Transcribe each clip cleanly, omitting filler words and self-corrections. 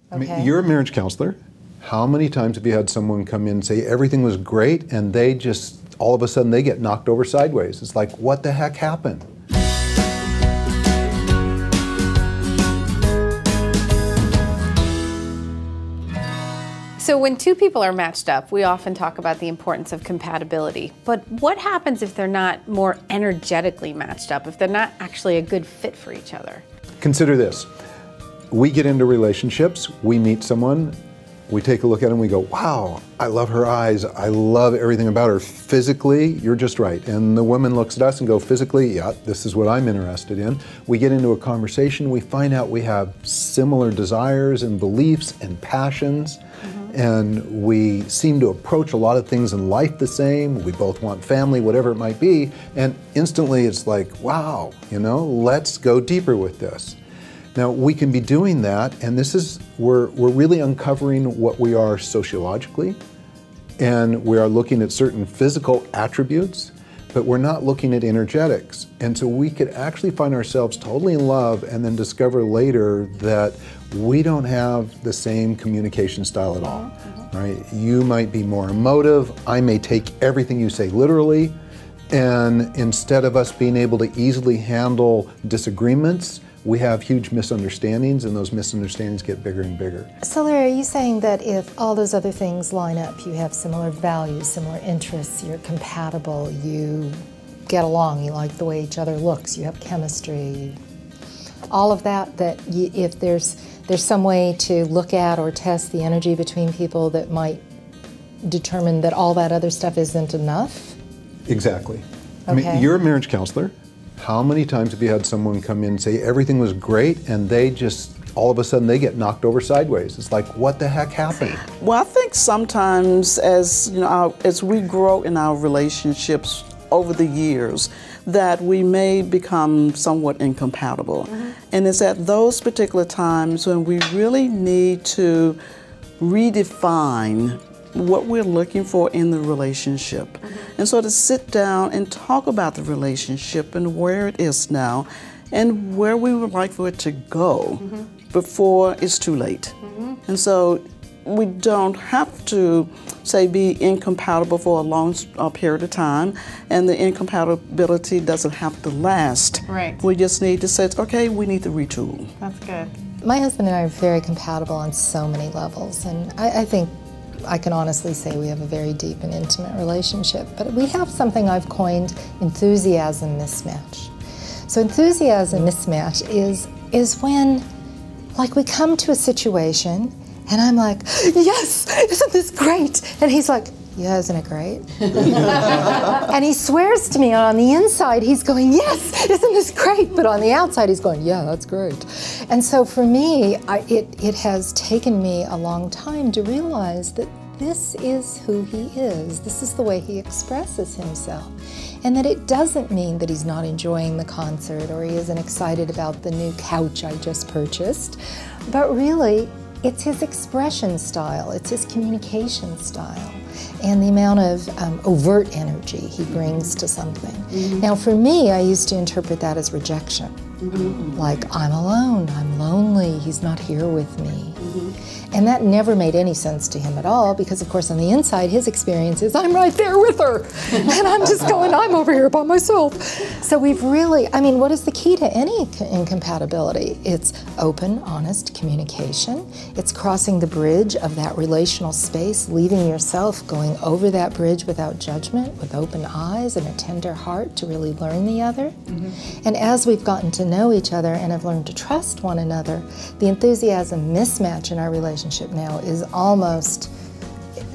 I mean, you're a marriage counselor. How many times have you had someone come in and say everything was great and they just, all of a sudden they get knocked over sideways? It's like, what the heck happened? So when two people are matched up, we often talk about the importance of compatibility. But what happens if they're not more energetically matched up, if they're not actually a good fit for each other? Consider this. We get into relationships, we meet someone, we take a look at them, we go, wow, I love her eyes, I love everything about her. Physically, you're just right. And the woman looks at us and go, physically, yeah, this is what I'm interested in. We get into a conversation, we find out we have similar desires and beliefs and passions. And we seem to approach a lot of things in life the same. We both want family, whatever it might be. And instantly it's like, wow, you know, let's go deeper with this. Now we can be doing that, and this is, we're really uncovering what we are sociologically, and we are looking at certain physical attributes, but we're not looking at energetics. And so we could actually find ourselves totally in love and then discover later that we don't have the same communication style at all, right? You might be more emotive, I may take everything you say literally, and instead of us being able to easily handle disagreements, we have huge misunderstandings, and those misunderstandings get bigger and bigger. So Larry, are you saying that if all those other things line up, you have similar values, similar interests, you're compatible, you get along, you like the way each other looks, you have chemistry, all of that, if there's some way to look at or test the energy between people that might determine that all that other stuff isn't enough? Exactly. Okay. I mean, you're a marriage counselor. How many times have you had someone come in and say everything was great and they just, all of a sudden they get knocked over sideways? It's like, what the heck happened? Well, I think sometimes as, you know, as we grow in our relationships over the years, that we may become somewhat incompatible. And it's at those particular times when we really need to redefine what we're looking for in the relationship. And so to sit down and talk about the relationship and where it is now and where we would like for it to go before it's too late. And so we don't have to, say, be incompatible for a long period of time, and the incompatibility doesn't have to last. Right. We just need to say, okay, we need to retool. That's good. My husband and I are very compatible on so many levels, and I think I can honestly say we have a very deep and intimate relationship. But we have something I've coined enthusiasm mismatch. So enthusiasm mismatch is when, like, we come to a situation and I'm like, yes, isn't this great? And he's like, yeah, isn't it great? And he swears to me on the inside, he's going, yes, isn't this great? But on the outside, he's going, yeah, that's great. And so for me, it has taken me a long time to realize that this is who he is. This is the way he expresses himself. And that it doesn't mean that he's not enjoying the concert or he isn't excited about the new couch I just purchased, but really, it's his expression style, it's his communication style, and the amount of overt energy he brings to something. Now for me, I used to interpret that as rejection. Like, I'm alone, I'm lonely, he's not here with me. And that never made any sense to him at all, because of course on the inside his experience is, I'm right there with her, and I'm just going, I'm over here by myself. So we've really, I mean, what is the key to any incompatibility? It's open, honest communication. It's crossing the bridge of that relational space, leaving yourself, going over that bridge without judgment, with open eyes and a tender heart to really learn the other. And as we've gotten to know each other and have learned to trust one another, the enthusiasm mismatch in our relationship now is almost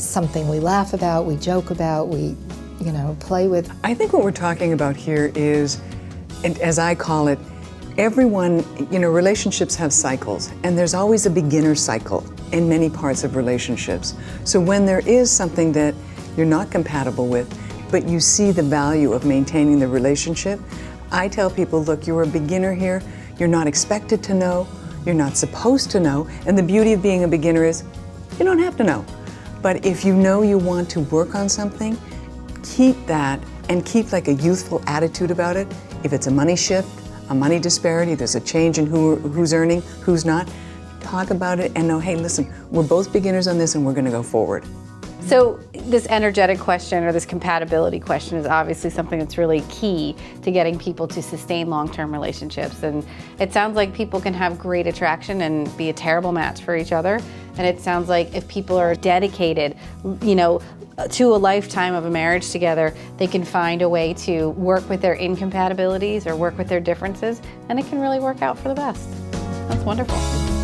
something we laugh about, we joke about, we, you know, play with. I think what we're talking about here is, and as I call it, everyone, you know, relationships have cycles, and there's always a beginner cycle in many parts of relationships. So when there is something that you're not compatible with, but you see the value of maintaining the relationship, I tell people, look, you're a beginner here, you're not expected to know, you're not supposed to know, and the beauty of being a beginner is you don't have to know. But if you know you want to work on something, keep that and keep like a youthful attitude about it. If it's a money shift, a money disparity, there's a change in who's earning, who's not, talk about it, and know, hey, listen, we're both beginners on this and we're going to go forward. So this energetic question or this compatibility question is obviously something that's really key to getting people to sustain long-term relationships. And it sounds like people can have great attraction and be a terrible match for each other. And it sounds like if people are dedicated, you know, to a lifetime of a marriage together, they can find a way to work with their incompatibilities or work with their differences, and it can really work out for the best. That's wonderful.